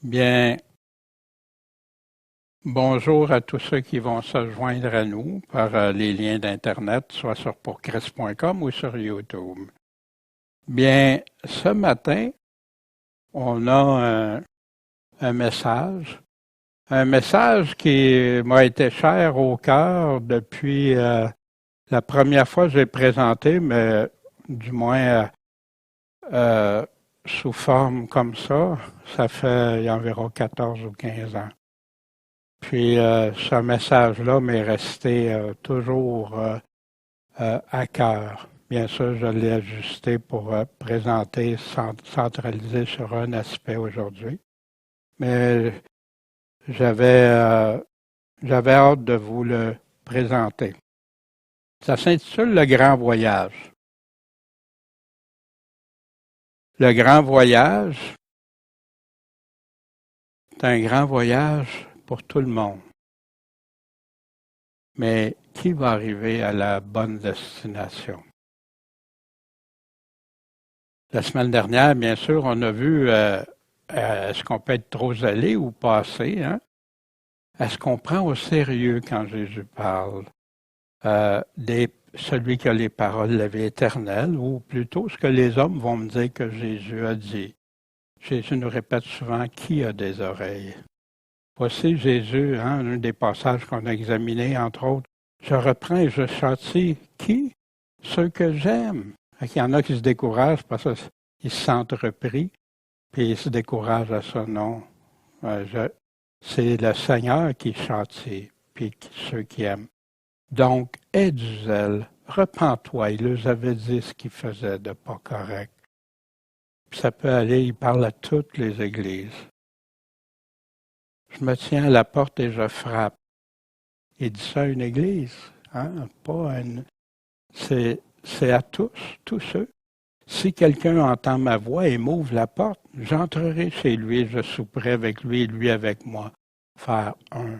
Bien, bonjour à tous ceux qui vont se joindre à nous par les liens d'Internet, soit sur pourchrist.com ou sur YouTube. Bien, ce matin, on a un message qui m'a été cher au cœur depuis la première fois que j'ai présenté, mais du moins sous forme comme ça fait il y a environ 14 ou 15 ans. Puis ce message-là m'est resté toujours à cœur. Bien sûr, je l'ai ajusté pour présenter, centraliser sur un aspect aujourd'hui. Mais j'avais hâte de vous le présenter. Ça s'intitule Le Grand Voyage. Le Grand Voyage, c'est un grand voyage pour tout le monde. Mais qui va arriver à la bonne destination? La semaine dernière, bien sûr, on a vu est-ce qu'on peut être trop zélé ou pas assez, hein? Est-ce qu'on prend au sérieux quand Jésus parle celui qui a les paroles de la vie éternelle, ou plutôt ce que les hommes vont me dire que Jésus a dit? Jésus nous répète souvent qui a des oreilles. Voici Jésus, hein, un des passages qu'on a examinés, entre autres. Je reprends et je châtie qui? Ceux que j'aime. Il y en a qui se découragent parce qu'ils se sentent repris, puis ils se découragent à ça. Non. C'est le Seigneur qui châtie, puis ceux qui aiment. Donc, aie du zèle, repens-toi. Il leur avait dit ce qu'ils faisaient de pas correct. Puis ça peut aller, il parle à toutes les églises. Je me tiens à la porte et je frappe. Il dit ça à une église, hein? Pas à une... C'est à tous ceux. Si quelqu'un entend ma voix et m'ouvre la porte, j'entrerai chez lui, je souperai avec lui et lui avec moi. Faire un.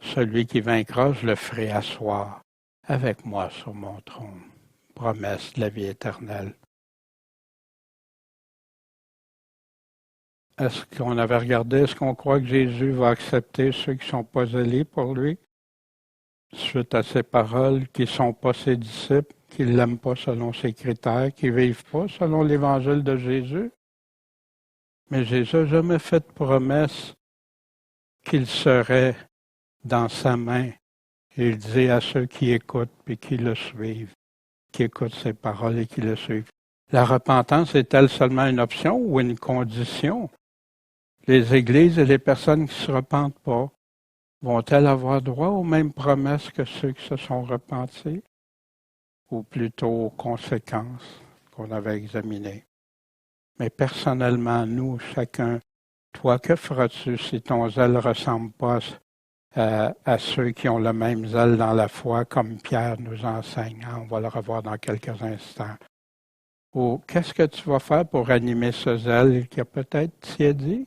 Celui qui vaincra, je le ferai asseoir avec moi sur mon trône. Promesse de la vie éternelle. Est-ce qu'on avait regardé, est-ce qu'on croit que Jésus va accepter ceux qui ne sont pas zélés pour lui? Suite à ses paroles, qui ne sont pas ses disciples, qui ne l'aiment pas selon ses critères, qui ne vivent pas selon l'évangile de Jésus. Mais Jésus n'a jamais fait de promesse qu'il serait dans sa main. Il dit à ceux qui écoutent et qui le suivent, qui écoutent ses paroles et qui le suivent. La repentance est-elle seulement une option ou une condition? Les églises et les personnes qui ne se repentent pas, vont-elles avoir droit aux mêmes promesses que ceux qui se sont repentis? Ou plutôt aux conséquences qu'on avait examinées? Mais personnellement, nous, chacun, toi, que feras-tu si ton zèle ne ressemble pas à ceux qui ont le même zèle dans la foi, comme Pierre nous enseigne? On va le revoir dans quelques instants. Ou qu'est-ce que tu vas faire pour animer ce zèle qui a peut-être tiédi?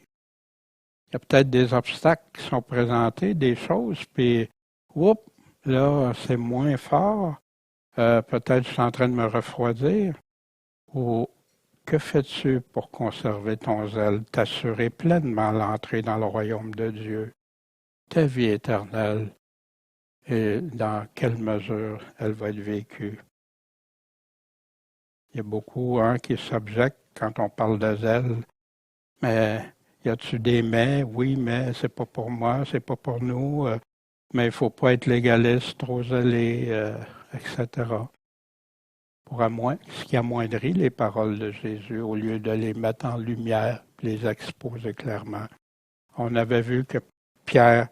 Il y a peut-être des obstacles qui sont présentés, des choses, puis, oups, là, c'est moins fort. Peut-être je suis en train de me refroidir. Ou que fais-tu pour conserver ton zèle, t'assurer pleinement l'entrée dans le royaume de Dieu, ta vie éternelle, et dans quelle mesure elle va être vécue? Il y a beaucoup qui s'objectent quand on parle de zèle, mais y a-tu des mais? Oui, mais c'est pas pour moi, c'est pas pour nous, mais il faut pas être légaliste, trop zélé, etc. Ce qui amoindrit les paroles de Jésus au lieu de les mettre en lumière, les exposer clairement. On avait vu que Pierre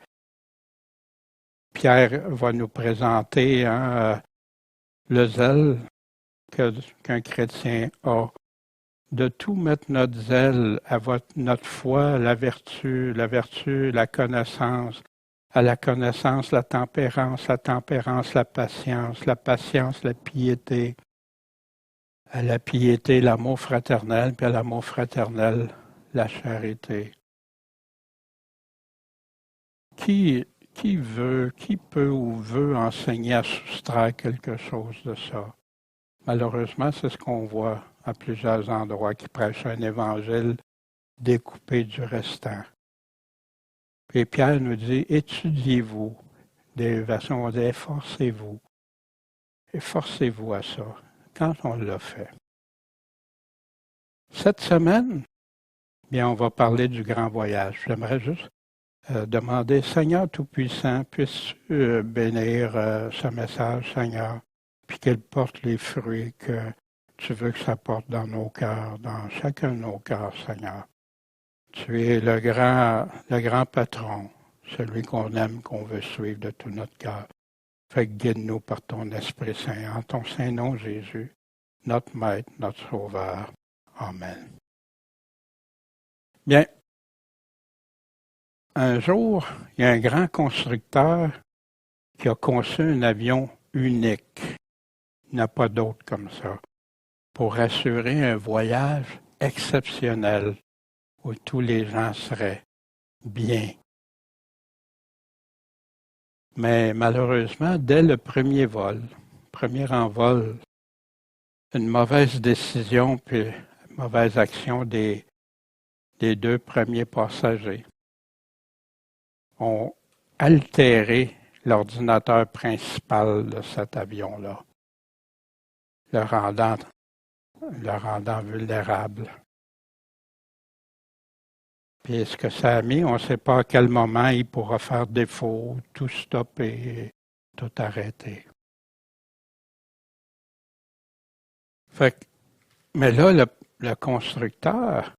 va nous présenter le zèle qu'un chrétien a, de tout mettre notre zèle à notre foi, la vertu, la connaissance, à la connaissance, la tempérance, la patience, la piété, à la piété, l'amour fraternel, puis à l'amour fraternel, la charité. Qui peut ou veut enseigner à soustraire quelque chose de ça? Malheureusement, c'est ce qu'on voit à plusieurs endroits qui prêchent un évangile découper du restant. Puis Pierre nous dit, étudiez-vous. Des versions vont dire, efforcez-vous. Efforcez-vous à ça, quand on l'a fait. Cette semaine, bien, on va parler du grand voyage. J'aimerais juste demander, Seigneur Tout-Puissant, puisses-tu bénir ce message, Seigneur, puis qu'il porte les fruits que tu veux que ça porte dans nos cœurs, dans chacun de nos cœurs, Seigneur. Tu es le grand patron, celui qu'on aime, qu'on veut suivre de tout notre cœur. Fait que guide-nous par ton Esprit Saint, en ton saint nom, Jésus, notre Maître, notre Sauveur. Amen. Bien, un jour, il y a un grand constructeur qui a conçu un avion unique. Il n'y en a pas d'autre comme ça, pour assurer un voyage exceptionnel où tous les gens seraient bien. Mais malheureusement, dès le premier envol, une mauvaise décision puis une mauvaise action des deux premiers passagers ont altéré l'ordinateur principal de cet avion-là, le rendant vulnérable. Puis ce que ça a mis, on ne sait pas à quel moment il pourra faire défaut, tout stopper, tout arrêter. Mais là, le constructeur,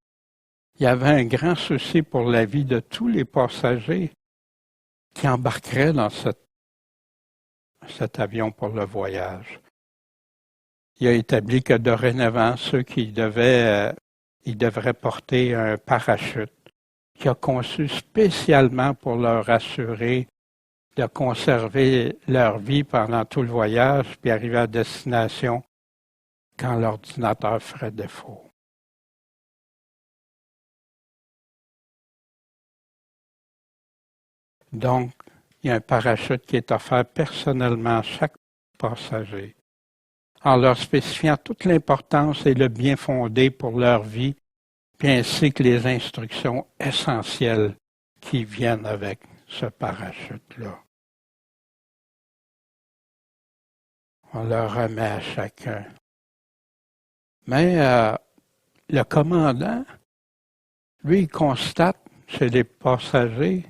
il avait un grand souci pour la vie de tous les passagers qui embarqueraient dans cet avion pour le voyage. Il a établi que dorénavant, ceux qui devraient porter un parachute qu'il a conçu spécialement pour leur assurer de conserver leur vie pendant tout le voyage, puis arriver à destination quand l'ordinateur ferait défaut. Donc, il y a un parachute qui est offert personnellement à chaque passager, en leur spécifiant toute l'importance et le bien fondé pour leur vie, puis ainsi que les instructions essentielles qui viennent avec ce parachute-là. On leur remet à chacun. Mais le commandant, lui, il constate chez les passagers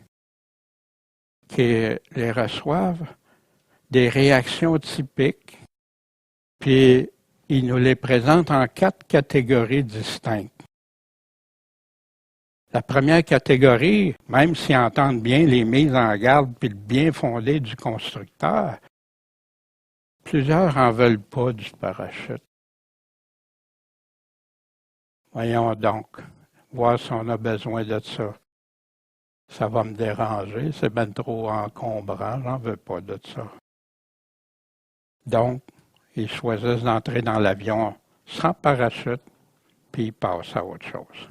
qui les reçoivent des réactions typiques, puis il nous les présente en 4 catégories distinctes. La première catégorie, même s'ils entendent bien les mises en garde puis le bien fondé du constructeur, plusieurs n'en veulent pas du parachute. Voyons donc, voir si on a besoin de ça. Ça va me déranger, c'est bien trop encombrant, j'en veux pas de ça. Donc, ils choisissent d'entrer dans l'avion sans parachute, puis ils passent à autre chose.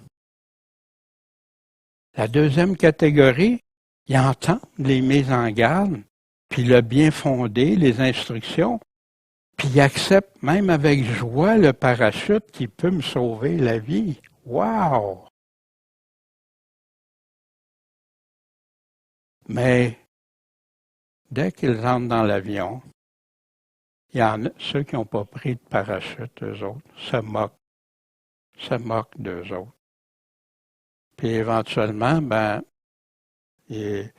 La deuxième catégorie, ils entendent les mises en garde, puis le bien fondé, les instructions, puis ils acceptent même avec joie le parachute qui peut me sauver la vie. Wow! Mais dès qu'ils entrent dans l'avion, il y en a ceux qui n'ont pas pris de parachute, eux autres, se moquent d'eux autres. Puis éventuellement, ils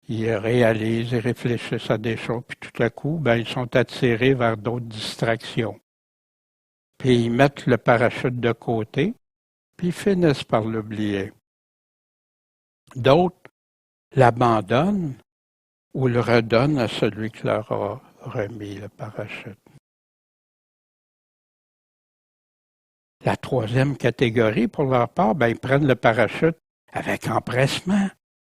réalisent, ils réfléchissent à des choses, puis tout à coup, ils sont attirés vers d'autres distractions. Puis ils mettent le parachute de côté, puis ils finissent par l'oublier. D'autres l'abandonnent ou le redonnent à celui qui leur a remis le parachute. La troisième catégorie, pour leur part, ils prennent le parachute avec empressement.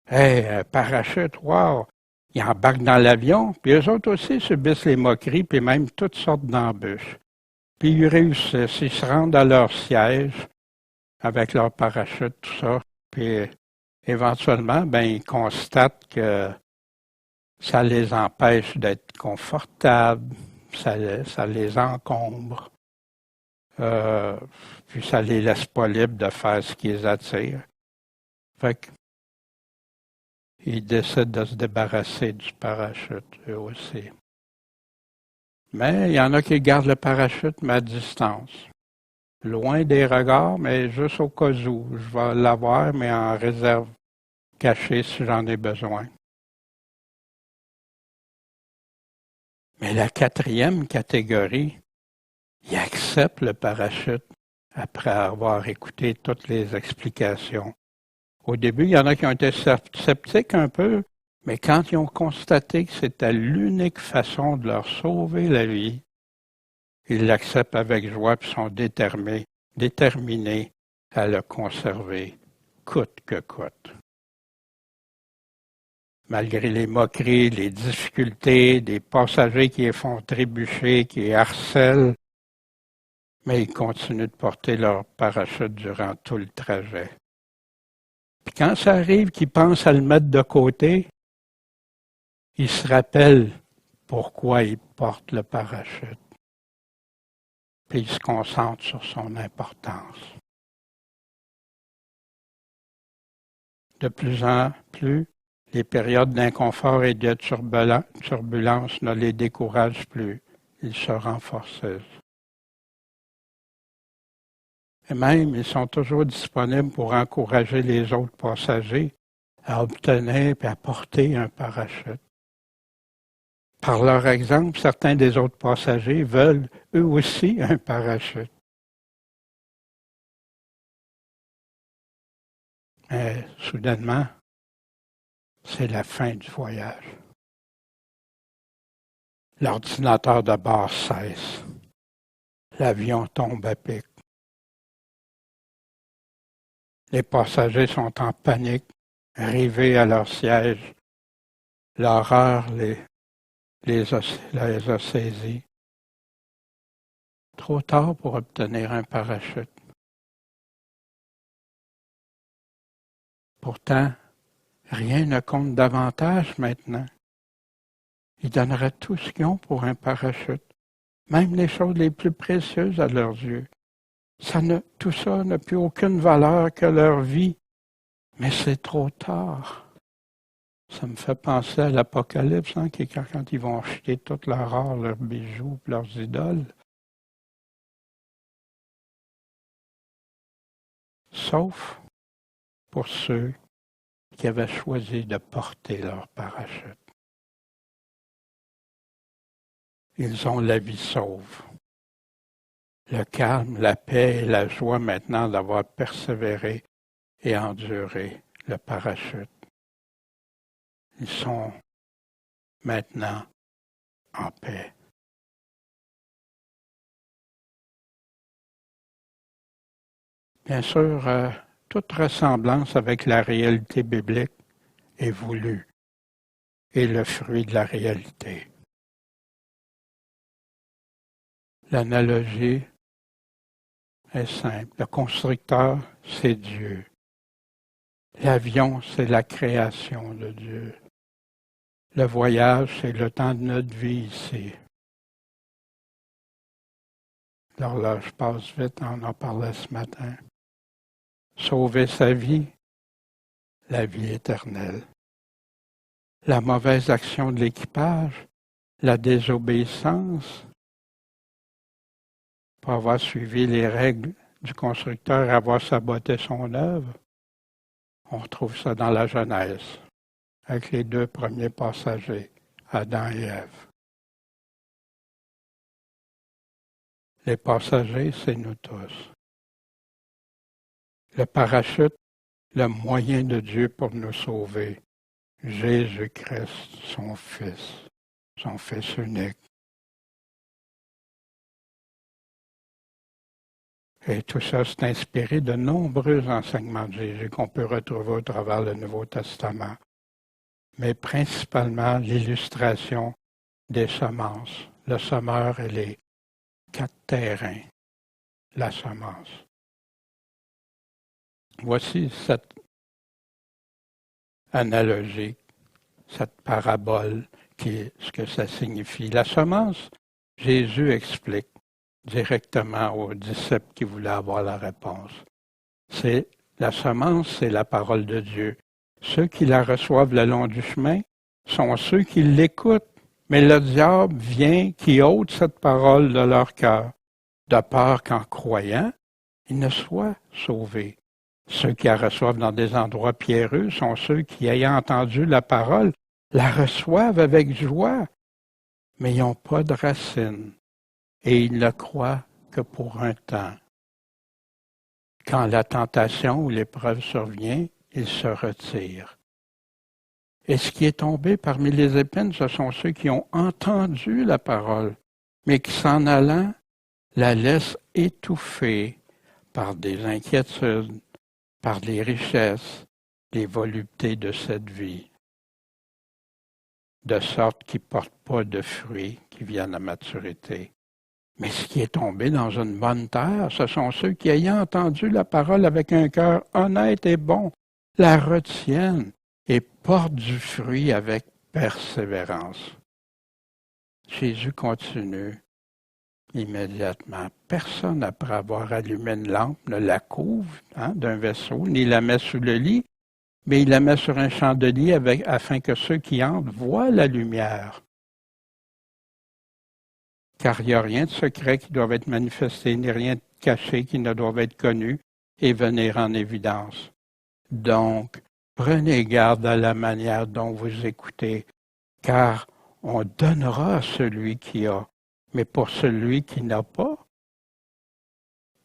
Hey, parachute, wow! Ils embarquent dans l'avion, puis eux autres aussi subissent les moqueries, puis même toutes sortes d'embûches. Puis ils réussissent, ils se rendent à leur siège avec leur parachute, tout ça, puis éventuellement, ils constatent que ça les empêche d'être confortables, ça les encombre. Euh, Puis ça les laisse pas libres de faire ce qui les attire. Fait qu'ils décident de se débarrasser du parachute, eux aussi. Mais il y en a qui gardent le parachute, mais à distance. Loin des regards, mais juste au cas où. Je vais l'avoir, mais en réserve cachée si j'en ai besoin. Mais la quatrième catégorie, ils acceptent le parachute après avoir écouté toutes les explications. Au début, il y en a qui ont été sceptiques un peu, mais quand ils ont constaté que c'était l'unique façon de leur sauver la vie, ils l'acceptent avec joie et sont déterminés à le conserver, coûte que coûte. Malgré les moqueries, les difficultés, des passagers qui les font trébucher, qui les harcèlent, mais ils continuent de porter leur parachute durant tout le trajet. Puis quand ça arrive qu'ils pensent à le mettre de côté, ils se rappellent pourquoi ils portent le parachute. Puis ils se concentrent sur son importance. De plus en plus, les périodes d'inconfort et de turbulence ne les découragent plus. Ils se renforcent. Et même, ils sont toujours disponibles pour encourager les autres passagers à obtenir et à porter un parachute. Par leur exemple, certains des autres passagers veulent eux aussi un parachute. Mais soudainement, c'est la fin du voyage. L'ordinateur de bord cesse. L'avion tombe à pic. Les passagers sont en panique, rivés à leur siège. L'horreur les a saisis. Trop tard pour obtenir un parachute. Pourtant, rien ne compte davantage maintenant. Ils donneraient tout ce qu'ils ont pour un parachute, même les choses les plus précieuses à leurs yeux. Tout ça n'a plus aucune valeur que leur vie. Mais c'est trop tard. Ça me fait penser à l'Apocalypse, hein, quand ils vont acheter tout leur or, leurs bijoux, leurs idoles. Sauf pour ceux qui avaient choisi de porter leur parachute. Ils ont la vie sauve. Le calme, la paix et la joie maintenant d'avoir persévéré et enduré le parachute. Ils sont maintenant en paix. Bien sûr, toute ressemblance avec la réalité biblique est voulue et le fruit de la réalité. L'analogie est simple. Le constructeur, c'est Dieu. L'avion, c'est la création de Dieu. Le voyage, c'est le temps de notre vie ici. L'horloge passe vite, on en parlait ce matin. Sauver sa vie, la vie éternelle. La mauvaise action de l'équipage, la désobéissance, pour avoir suivi les règles du constructeur et avoir saboté son œuvre. On retrouve ça dans la Genèse, avec les deux premiers passagers, Adam et Ève. Les passagers, c'est nous tous. Le parachute, le moyen de Dieu pour nous sauver. Jésus-Christ, son Fils unique. Et tout ça, c'est inspiré de nombreux enseignements de Jésus qu'on peut retrouver au travers du Nouveau Testament, mais principalement l'illustration des semences, le semeur et les 4 terrains, la semence. Voici cette analogie, cette parabole, ce que ça signifie. La semence, Jésus explique, directement aux disciples qui voulaient avoir la réponse. La semence, c'est la parole de Dieu. Ceux qui la reçoivent le long du chemin sont ceux qui l'écoutent. Mais le diable vient qui ôte cette parole de leur cœur, de peur qu'en croyant, ils ne soient sauvés. Ceux qui la reçoivent dans des endroits pierreux sont ceux qui, ayant entendu la parole, la reçoivent avec joie, mais ils n'ont pas de racines et ils ne croient que pour un temps. Quand la tentation ou l'épreuve survient, ils se retirent. Et ce qui est tombé parmi les épines, ce sont ceux qui ont entendu la parole, mais qui s'en allant, la laissent étouffer par des inquiétudes, par les richesses, les voluptés de cette vie, de sorte qu'ils ne portent pas de fruits qui viennent à maturité. Mais ce qui est tombé dans une bonne terre, ce sont ceux qui, ayant entendu la parole avec un cœur honnête et bon, la retiennent et portent du fruit avec persévérance. Jésus continue immédiatement. Personne, après avoir allumé une lampe, ne la couvre d'un vaisseau, ni la met sous le lit, mais il la met sur un chandelier afin que ceux qui entrent voient la lumière. Car il n'y a rien de secret qui doit être manifesté, ni rien de caché qui ne doit être connu et venir en évidence. Donc, prenez garde à la manière dont vous écoutez, car on donnera à celui qui a, mais pour celui qui n'a pas,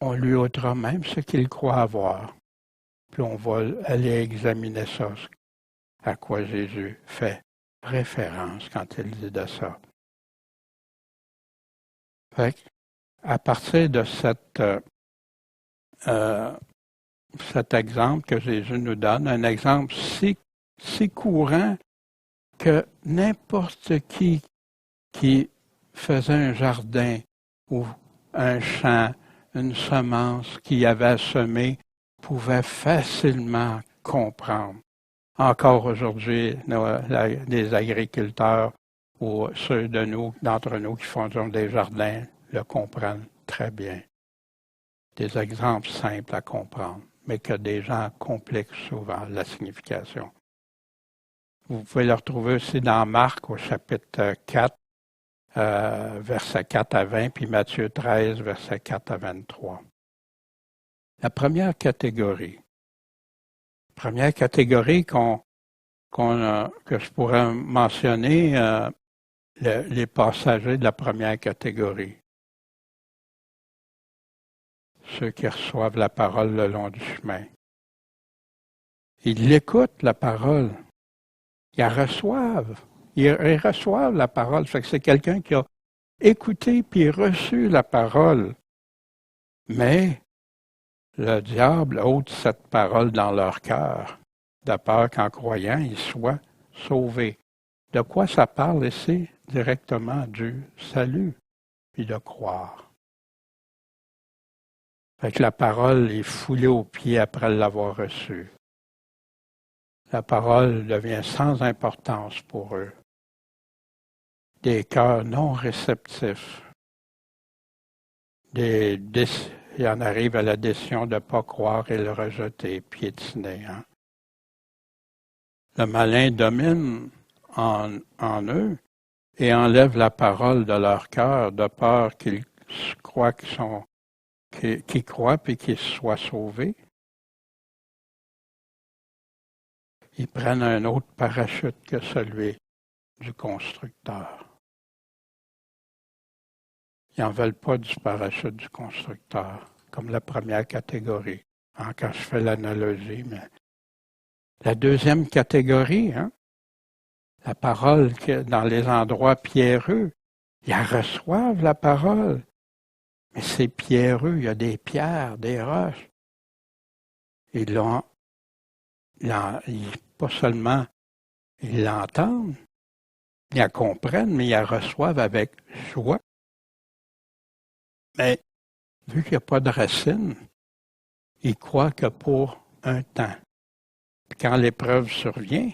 on lui ôtera même ce qu'il croit avoir. Puis on va aller examiner ça, à quoi Jésus fait référence quand il dit de ça. Fait à partir de cet exemple que Jésus nous donne, un exemple si courant que n'importe qui faisait un jardin ou un champ, une semence qui avait à semer, pouvait facilement comprendre. Encore aujourd'hui, les agriculteurs ou ceux d'entre nous qui font des jardins le comprennent très bien. Des exemples simples à comprendre, mais que des gens compliquent souvent la signification. Vous pouvez le retrouver aussi dans Marc au chapitre 4, versets 4 à 20, puis Matthieu 13, versets 4 à 23. La première catégorie que je pourrais mentionner, les passagers de la première catégorie. Ceux qui reçoivent la parole le long du chemin. Ils écoutent la parole. Ils la reçoivent. Ils reçoivent la parole. Fait que c'est quelqu'un qui a écouté puis reçu la parole. Mais le diable ôte cette parole dans leur cœur, de peur qu'en croyant, ils soient sauvés. De quoi ça parle ici? Directement du salut, puis de croire. Fait que la parole est foulée aux pieds après l'avoir reçue. La parole devient sans importance pour eux. Des cœurs non réceptifs. Il en arrive à la décision de ne pas croire et le rejeter, piétiner. Le malin domine en eux et enlève la parole de leur cœur de peur qu'ils croient qu'ils croient puis qu'ils soient sauvés. Ils prennent un autre parachute que celui du constructeur. Ils n'en veulent pas du parachute du constructeur, comme la première catégorie, quand je fais l'analogie. Mais la deuxième catégorie, la parole dans les endroits pierreux, ils reçoivent la parole. Mais c'est pierreux, il y a des pierres, des roches. Pas seulement ils l'entendent, ils la comprennent, mais ils la reçoivent avec joie. Mais vu qu'il n'y a pas de racines, ils croient que pour un temps. Puis quand l'épreuve survient,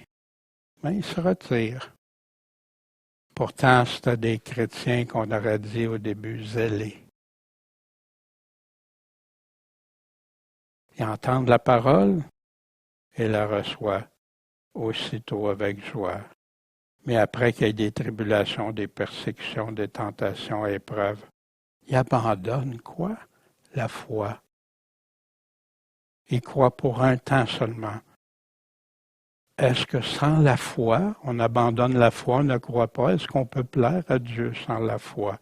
ils se retirent. Pourtant, c'était des chrétiens qu'on aurait dit au début zélés. Ils entendent la parole et la reçoivent aussitôt avec joie. Mais après qu'il y ait des tribulations, des persécutions, des tentations, épreuves, ils abandonnent quoi? La foi. Ils croient pour un temps seulement. Est-ce que sans la foi, on abandonne la foi, on ne croit pas? Est-ce qu'on peut plaire à Dieu sans la foi?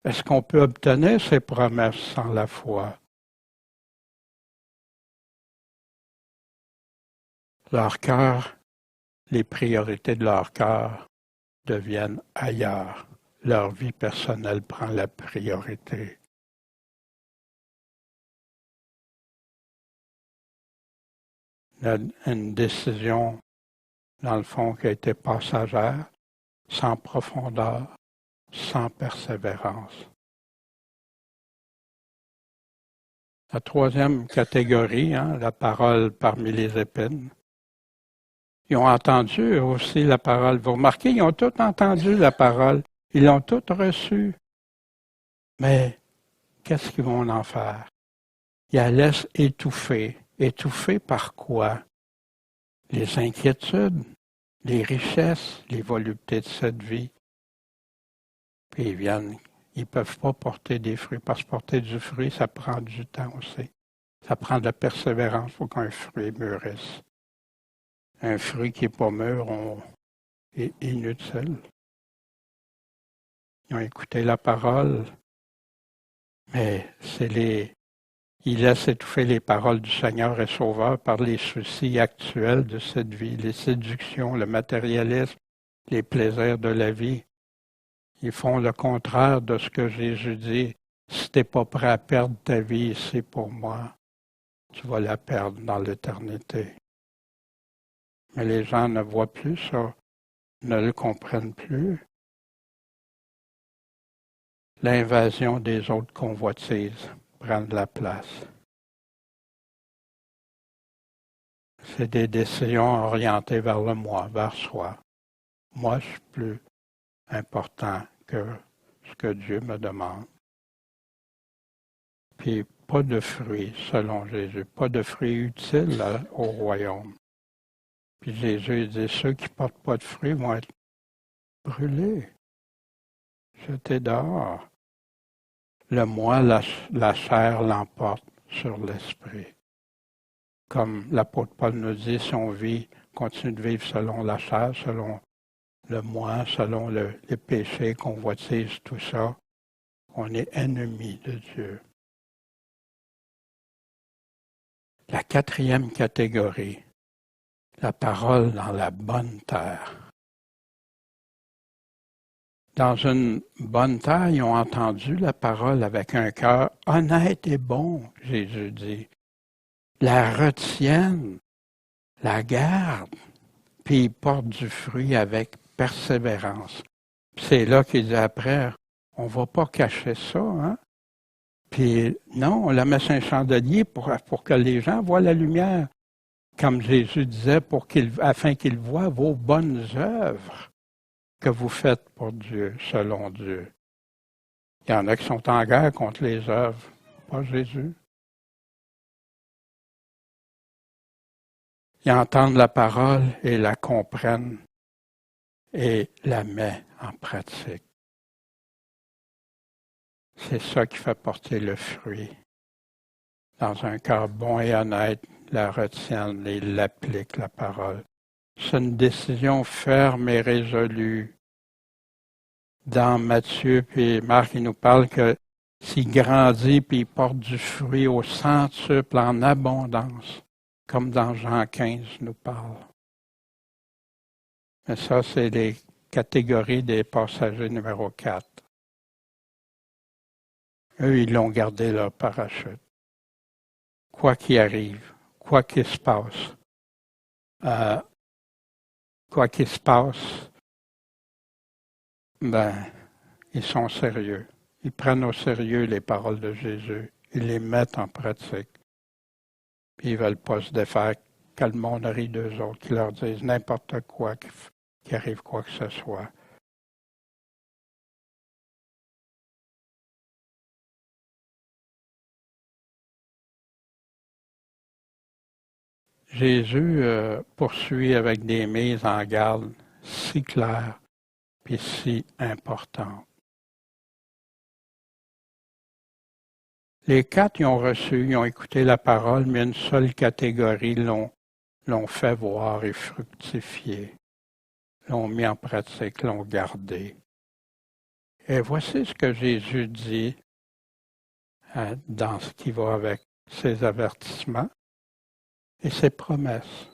Est-ce qu'on peut obtenir ses promesses sans la foi? Leur cœur, les priorités de leur cœur deviennent ailleurs. Leur vie personnelle prend la priorité. Une décision, dans le fond, qui a été passagère, sans profondeur, sans persévérance. La troisième catégorie, la parole parmi les épines. Ils ont entendu aussi la parole. Vous remarquez, ils ont tous entendu la parole. Ils l'ont toutes reçue. Mais qu'est-ce qu'ils vont en faire? Ils la laissent étouffer. Étouffer par quoi? Les inquiétudes, les richesses, les voluptés de cette vie. Puis ils ne peuvent pas porter des fruits, parce que porter du fruit, ça prend du temps aussi. Ça prend de la persévérance pour qu'un fruit mûrisse. Un fruit qui n'est pas mûr est inutile. Ils ont écouté la parole, mais ils laissent étouffer les paroles du Seigneur et Sauveur par les soucis actuels de cette vie, les séductions, le matérialisme, les plaisirs de la vie. Ils font le contraire de ce que Jésus dit. Si tu n'es pas prêt à perdre ta vie ici pour moi, tu vas la perdre dans l'éternité. Mais les gens ne voient plus ça, ne le comprennent plus. L'invasion des autres convoitises prend la place. C'est des décisions orientées vers le moi, vers soi. Moi, je suis plus important que ce que Dieu me demande. Puis pas de fruits, selon Jésus, pas de fruits utiles au royaume. Puis Jésus dit, ceux qui ne portent pas de fruits vont être brûlés, jetés dehors. Le moi, la chair l'emporte sur l'esprit. Comme l'apôtre Paul nous dit, si on continue de vivre selon la chair, selon le moi, selon les péchés, convoitises, tout ça, on est ennemi de Dieu. La quatrième catégorie, la parole dans la bonne terre. Dans une bonne terre, ils ont entendu la parole avec un cœur honnête et bon, Jésus dit. La retiennent, la gardent, puis ils portent du fruit avec persévérance. C'est là qu'il dit après, on ne va pas cacher ça, hein? Puis non, on la met sur un chandelier pour que les gens voient la lumière. Comme Jésus disait, afin qu'ils voient vos bonnes œuvres que vous faites pour Dieu, selon Dieu. Il y en a qui sont en guerre contre les œuvres, pas Jésus. Ils entendent la parole et la comprennent et la mettent en pratique. C'est ça qui fait porter le fruit. Dans un cœur bon et honnête, la retiennent et l'appliquent, la parole. C'est une décision ferme et résolue. Dans Matthieu puis Marc, il nous parle que s'il grandit puis il porte du fruit au centuple en abondance, comme dans Jean 15 nous parle. Mais ça, c'est les catégories des passagers numéro 4. Eux, ils l'ont gardé leur parachute. Quoi qu'il arrive, quoi qu'il se passe, ils sont sérieux. Ils prennent au sérieux les paroles de Jésus. Ils les mettent en pratique. Puis ils ne veulent pas se défaire que le monde rit d'eux autres, qui leur disent n'importe quoi, qu'il arrive quoi que ce soit. Jésus poursuit avec des mises en garde si claires et si importantes. Les quatre, ils ont reçu, ils ont écouté la parole, mais une seule catégorie l'ont fait voir et fructifier, l'ont mis en pratique, l'ont gardé. Et voici ce que Jésus dit dans ce qui va avec ses avertissements et ses promesses.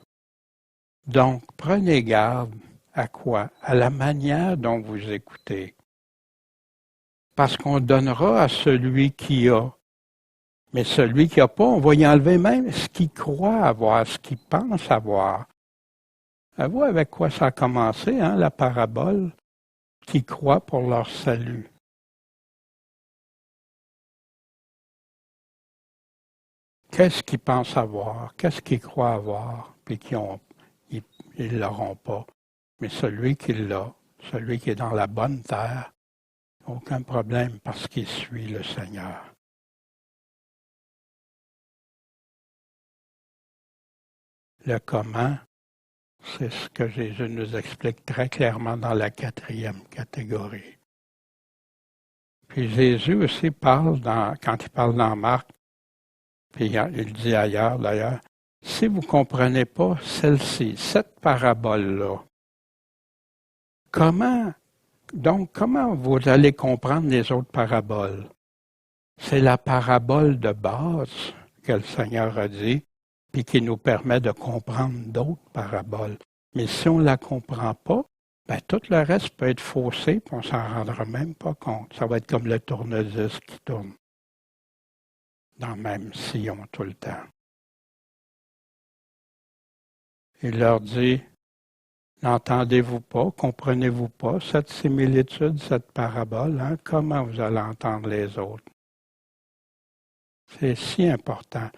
Donc, prenez garde à quoi? À la manière dont vous écoutez. Parce qu'on donnera à celui qui a. Mais celui qui n'a pas, on va y enlever même ce qu'il croit avoir, ce qu'il pense avoir. Vous voyez avec quoi ça a commencé, hein, la parabole, qui croient pour leur salut. Qu'est-ce qu'ils pensent avoir? Qu'est-ce qu'ils croient avoir? Puis ils ne l'auront pas. Mais celui qui l'a, celui qui est dans la bonne terre, aucun problème parce qu'il suit le Seigneur. Le comment, c'est ce que Jésus nous explique très clairement dans la 4e catégorie. Puis Jésus aussi parle, quand il parle dans Marc, puis il dit ailleurs d'ailleurs, si vous ne comprenez pas celle-ci, cette parabole-là, comment vous allez comprendre les autres paraboles? C'est la parabole de base que le Seigneur a dit, puis qui nous permet de comprendre d'autres paraboles. Mais si on ne la comprend pas, tout le reste peut être faussé, puis on ne s'en rendra même pas compte. Ça va être comme le tournevis qui tourne dans le même sillon tout le temps. Il leur dit, n'entendez-vous pas, comprenez-vous pas cette similitude, cette parabole? Hein? Comment vous allez entendre les autres? C'est si important.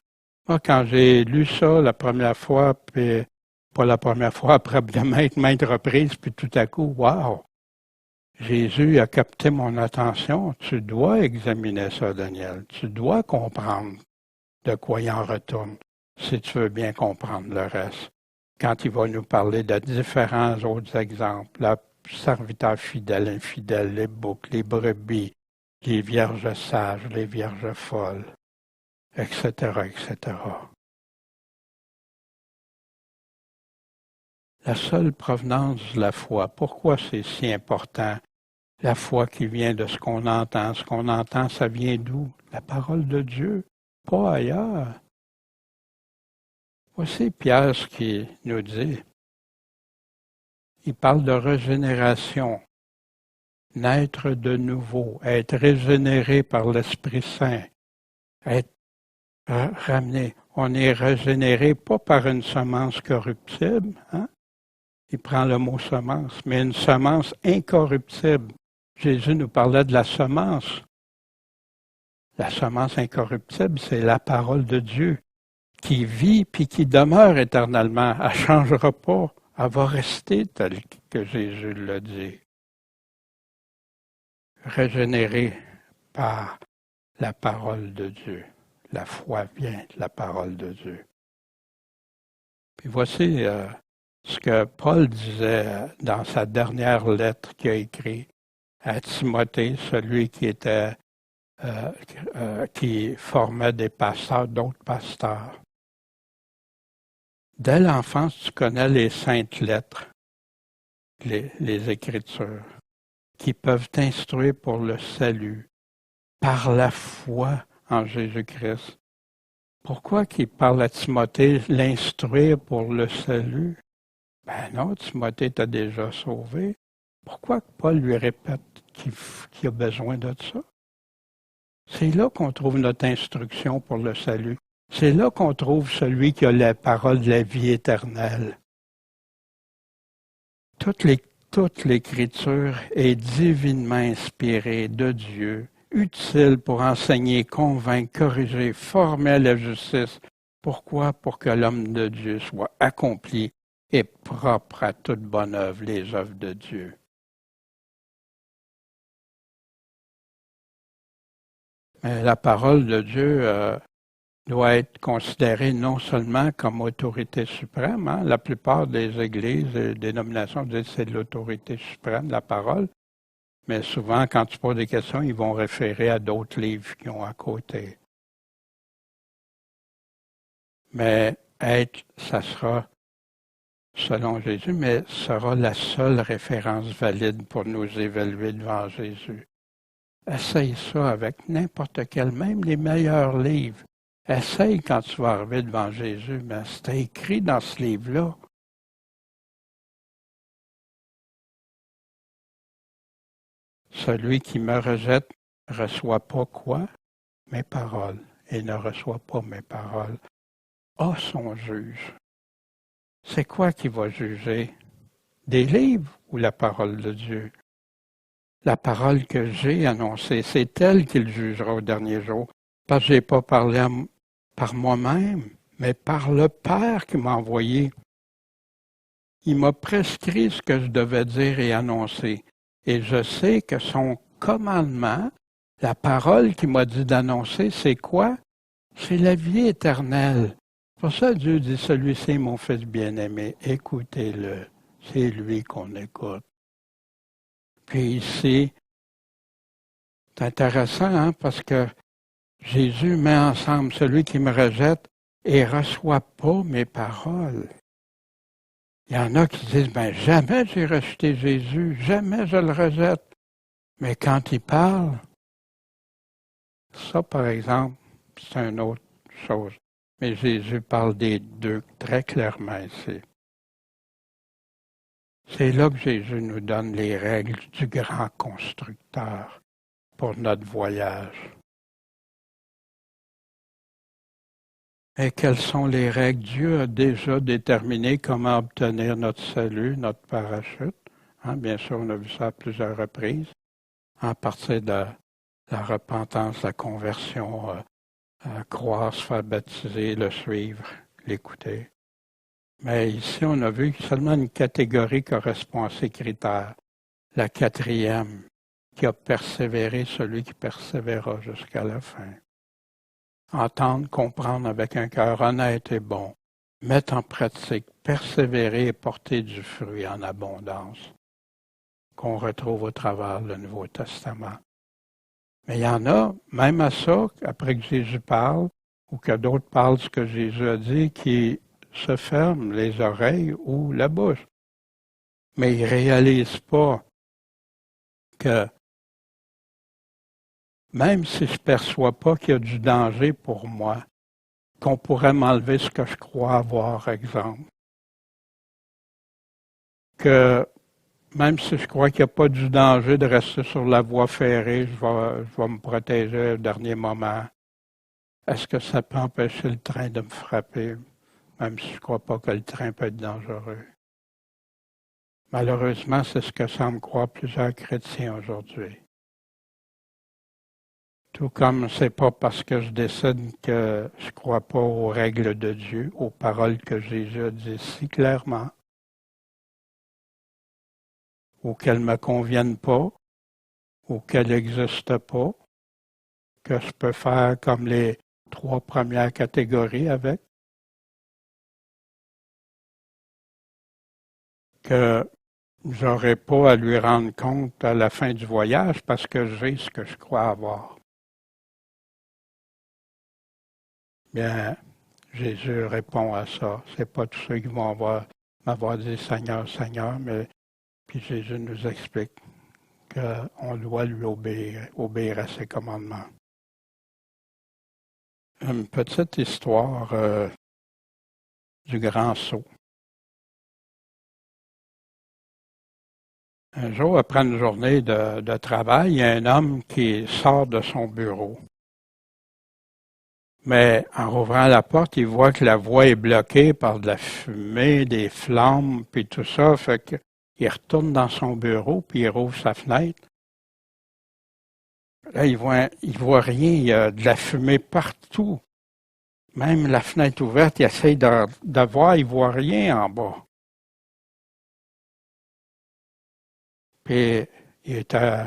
Moi, quand j'ai lu ça la première fois, puis pas la première fois, après de maintes reprises, puis tout à coup, wow! Jésus a capté mon attention. Tu dois examiner ça, Daniel. Tu dois comprendre de quoi il en retourne, si tu veux bien comprendre le reste. Quand il va nous parler de différents autres exemples, le serviteur fidèle, infidèle, les boucs, les brebis, les vierges sages, les vierges folles, etc., etc. La seule provenance de la foi, pourquoi c'est si important? La foi qui vient de ce qu'on entend. Ce qu'on entend, ça vient d'où? La parole de Dieu, pas ailleurs. Voici Pierre ce qu'il nous dit. Il parle de régénération, naître de nouveau, être régénéré par l'Esprit Saint, être ramené. On est régénéré pas par une semence corruptible, hein? Il prend le mot semence, mais une semence incorruptible. Jésus nous parlait de la semence. La semence incorruptible, c'est la parole de Dieu qui vit puis qui demeure éternellement. Elle ne changera pas. Elle va rester telle que Jésus l'a dit. Régénérée par la parole de Dieu. La foi vient de la parole de Dieu. Puis voici ce que Paul disait dans sa dernière lettre qu'il a écrite à Timothée, celui qui formait des pasteurs, d'autres pasteurs. Dès l'enfance, tu connais les saintes lettres, les Écritures, qui peuvent t'instruire pour le salut par la foi en Jésus-Christ. Pourquoi qu'il parle à Timothée l'instruire pour le salut? Ben non, Timothée t'a déjà sauvé. Pourquoi Paul lui répète qu'il a besoin de ça? C'est là qu'on trouve notre instruction pour le salut. C'est là qu'on trouve celui qui a la parole de la vie éternelle. Toute l'Écriture est divinement inspirée de Dieu, utile pour enseigner, convaincre, corriger, former à la justice. Pourquoi? Pour que l'homme de Dieu soit accompli et propre à toute bonne œuvre, les œuvres de Dieu. Mais la parole de Dieu, doit être considéré non seulement comme autorité suprême, hein, la plupart des églises et dénominations disent que c'est de l'autorité suprême, la parole, mais souvent, quand tu poses des questions, ils vont référer à d'autres livres qui ont à côté. Mais être, ça sera, selon Jésus, mais sera la seule référence valide pour nous évaluer devant Jésus. Essaye ça avec n'importe quel, même les meilleurs livres. Essaye quand tu vas arriver devant Jésus, mais c'est écrit dans ce livre-là. Celui qui me rejette reçoit pas quoi? Mes paroles. Et ne reçoit pas mes paroles. A son juge. C'est quoi qui va juger? Des livres ou la parole de Dieu? La parole que j'ai annoncée, c'est elle qu'il jugera au dernier jour. Parce que je n'ai pas parlé par moi-même, mais par le Père qui m'a envoyé. Il m'a prescrit ce que je devais dire et annoncer. Et je sais que son commandement, la parole qu'il m'a dit d'annoncer, c'est quoi? C'est la vie éternelle. Pour ça, Dieu dit, celui-ci est mon fils bien-aimé, écoutez-le. C'est lui qu'on écoute. Puis ici, c'est intéressant, hein, parce que Jésus met ensemble celui qui me rejette et reçoit pas mes paroles. Il y en a qui disent, ben jamais j'ai rejeté Jésus, jamais je le rejette. Mais quand il parle, ça par exemple, c'est une autre chose. Mais Jésus parle des deux très clairement ici. C'est là que Jésus nous donne les règles du grand constructeur pour notre voyage. Et quelles sont les règles? Dieu a déjà déterminé comment obtenir notre salut, notre parachute. Hein, bien sûr, on a vu ça à plusieurs reprises. À partir de la repentance, la conversion, croire, se faire baptiser, le suivre, l'écouter. Mais ici, on a vu que seulement une catégorie correspond à ces critères. La quatrième, qui a persévéré, celui qui persévérera jusqu'à la fin. Entendre, comprendre avec un cœur honnête et bon. Mettre en pratique, persévérer et porter du fruit en abondance, qu'on retrouve au travers du Nouveau Testament. Mais il y en a, même à ça, après que Jésus parle, ou que d'autres parlent de ce que Jésus a dit, qui se ferment les oreilles ou la bouche. Mais ils ne réalisent pas que même si je ne perçois pas qu'il y a du danger pour moi, qu'on pourrait m'enlever ce que je crois avoir, exemple, que même si je crois qu'il n'y a pas du danger de rester sur la voie ferrée, je vais me protéger au dernier moment. Est-ce que ça peut empêcher le train de me frapper, même si je ne crois pas que le train peut être dangereux? Malheureusement, c'est ce que semblent croire plusieurs chrétiens aujourd'hui. Tout comme c'est pas parce que je décide que je ne crois pas aux règles de Dieu, aux paroles que Jésus a dit si clairement, ou qu'elles ne me conviennent pas, ou qu'elles n'existent pas, que je peux faire comme les trois premières catégories avec, que j'aurai pas à lui rendre compte à la fin du voyage parce que j'ai ce que je crois avoir. Bien, Jésus répond à ça. C'est pas tous ceux qui vont m'avoir dit Seigneur, Seigneur, mais puis Jésus nous explique qu'on doit lui obéir à ses commandements. Une petite histoire du grand saut. Un jour, après une journée de travail, il y a un homme qui sort de son bureau. Mais en rouvrant la porte, il voit que la voie est bloquée par de la fumée, des flammes, puis tout ça. Fait qu'il retourne dans son bureau, puis il rouvre sa fenêtre. Là, il voit rien, il y a de la fumée partout. Même la fenêtre ouverte, il essaye de voir, il voit rien en bas. Puis il était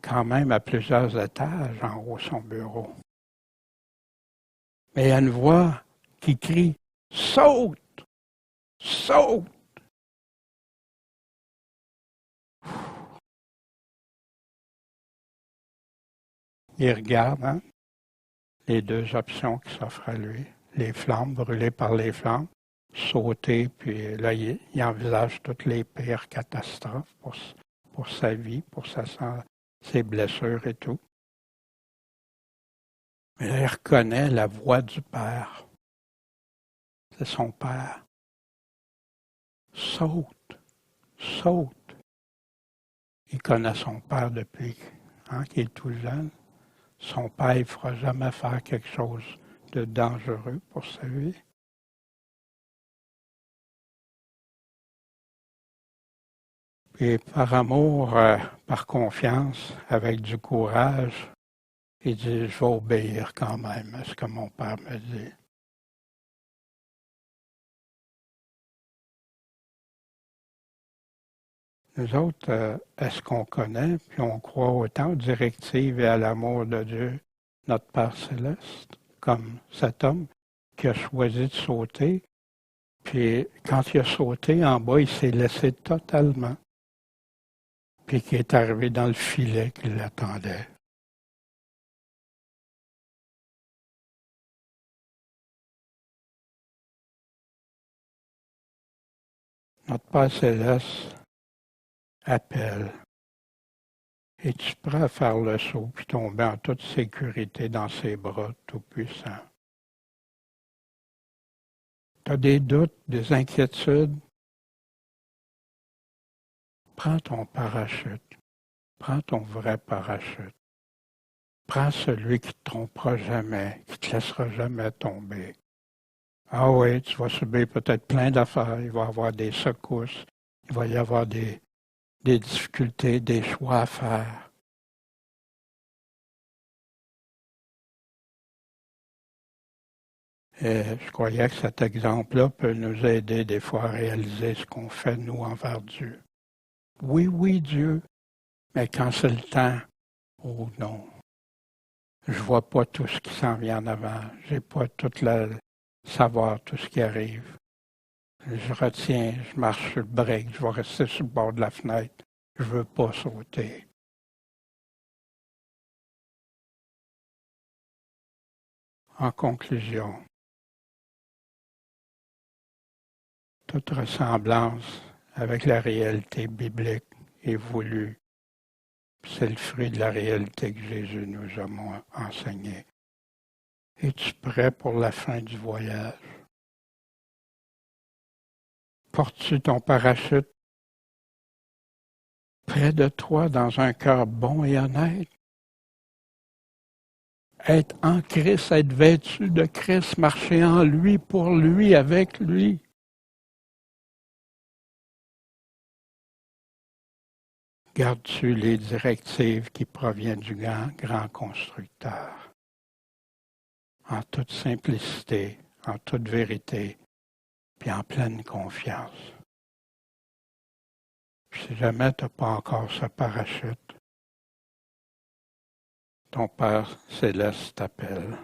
quand même à plusieurs étages en haut de son bureau. Mais il y a une voix qui crie « Saute! Saute! » Il regarde, hein, les deux options qui s'offrent à lui. Les flammes, brûlées par les flammes, sauter, puis là, il envisage toutes les pires catastrophes pour sa vie, pour ses blessures et tout. Mais là, il reconnaît la voix du Père. C'est son Père. Saute, saute. Il connaît son Père depuis qu'il est tout jeune. Son Père ne fera jamais faire quelque chose de dangereux pour sa vie. Et par amour, par confiance, avec du courage, il dit, je vais obéir quand même à ce que mon Père me dit. Nous autres, est-ce qu'on connaît, puis on croit autant aux directives et à l'amour de Dieu, notre Père céleste, comme cet homme qui a choisi de sauter, puis quand il a sauté en bas, il s'est laissé totalement, puis qui est arrivé dans le filet qui l'attendait. Notre Père céleste appelle. Es-tu prêt à faire le saut puis tomber en toute sécurité dans ses bras tout-puissants? Tu as des doutes, des inquiétudes? Prends ton parachute. Prends ton vrai parachute. Prends celui qui ne te trompera jamais, qui ne te laissera jamais tomber. Ah oui, tu vas subir peut-être plein d'affaires, il va y avoir des secousses, il va y avoir des difficultés, des choix à faire. Et je croyais que cet exemple-là peut nous aider des fois à réaliser ce qu'on fait, nous, envers Dieu. Oui, oui, Dieu, mais quand c'est le temps, oh non, je vois pas tout ce qui s'en vient en avant, j'ai pas savoir tout ce qui arrive. Je retiens, je marche sur le break, je vais rester sur le bord de la fenêtre, je veux pas sauter. En conclusion, toute ressemblance avec la réalité biblique est voulue. C'est le fruit de la réalité que Jésus nous a enseigné. Es-tu prêt pour la fin du voyage? Portes-tu ton parachute près de toi dans un cœur bon et honnête? Être en Christ, être vêtu de Christ, marcher en lui, pour lui, avec lui. Gardes-tu les directives qui proviennent du grand constructeur? En toute simplicité, en toute vérité, puis en pleine confiance. Si jamais tu n'as pas encore ce parachute, ton Père céleste t'appelle.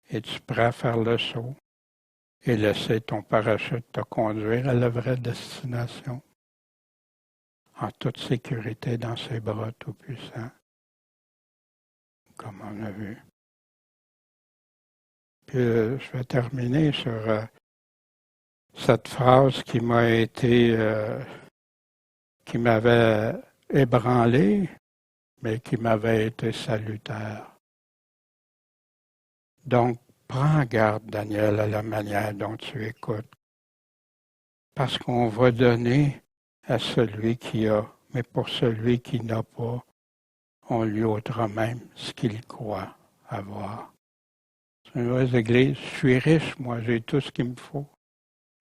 Es-tu prêt à faire le saut et laisser ton parachute te conduire à la vraie destination? En toute sécurité dans ses bras tout-puissants, comme on a vu. Puis je vais terminer sur cette phrase qui qui m'avait ébranlé, mais qui m'avait été salutaire. Donc, prends garde, Daniel, à la manière dont tu écoutes, parce qu'on va donner à celui qui a, mais pour celui qui n'a pas, on lui ôtera même ce qu'il croit avoir. C'est une vraie église, je suis riche, moi, j'ai tout ce qu'il me faut,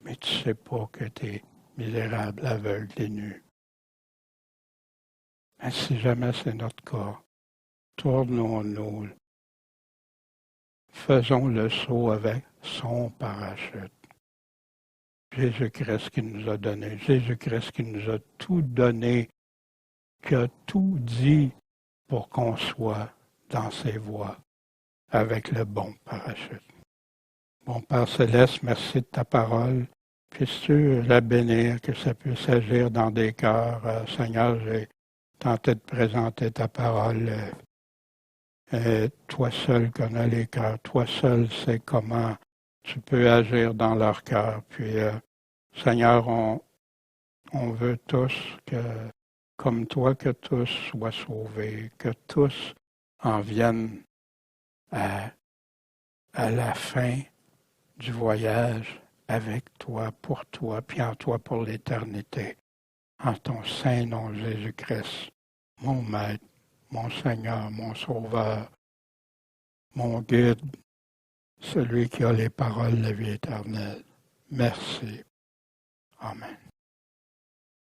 mais tu sais pas que tu es misérable, aveugle et nu. Mais si jamais c'est notre cas, tournons-nous, faisons le saut avec son parachute. Jésus-Christ qui nous a donné, Jésus-Christ qui nous a tout donné, qui a tout dit pour qu'on soit dans ses voies. avec le bon parachute. Bon Père Céleste, merci de ta parole. Puisses-tu la bénir, que ça puisse agir dans des cœurs. Seigneur, j'ai tenté de présenter ta parole. Toi seul connais les cœurs. Toi seul sais comment tu peux agir dans leur cœur. Puis, Seigneur, on veut tous que, comme toi, que tous soient sauvés, que tous en viennent à la fin du voyage avec toi, puis en toi pour l'éternité. En ton saint nom, Jésus-Christ, mon Maître, mon Seigneur, mon Sauveur, mon guide, celui qui a les paroles de la vie éternelle. Merci. Amen.